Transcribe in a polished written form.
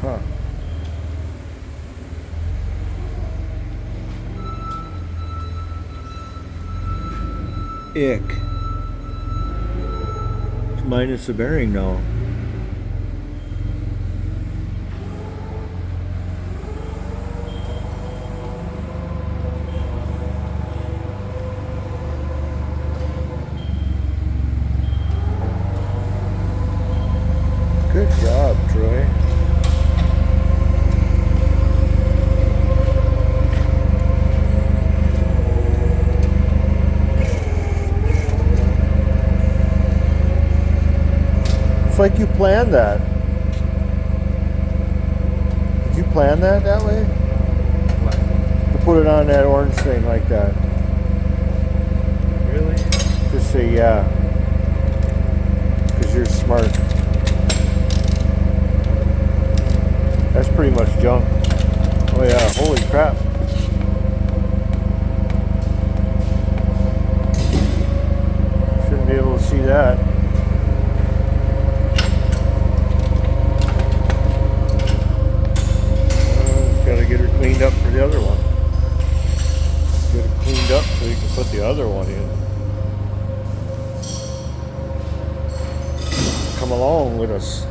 Huh. Ick. It's minus the bearing now. Good job, Troy. It's like you planned that. Did you plan that way? What? To put it on that orange thing like that. Really? Just say yeah. Because you're smart. That's pretty much junk. Oh yeah, holy crap. Shouldn't be able to see that. Gotta get her cleaned up for the other one. Get it cleaned up so you can put the other one in. Come along with us.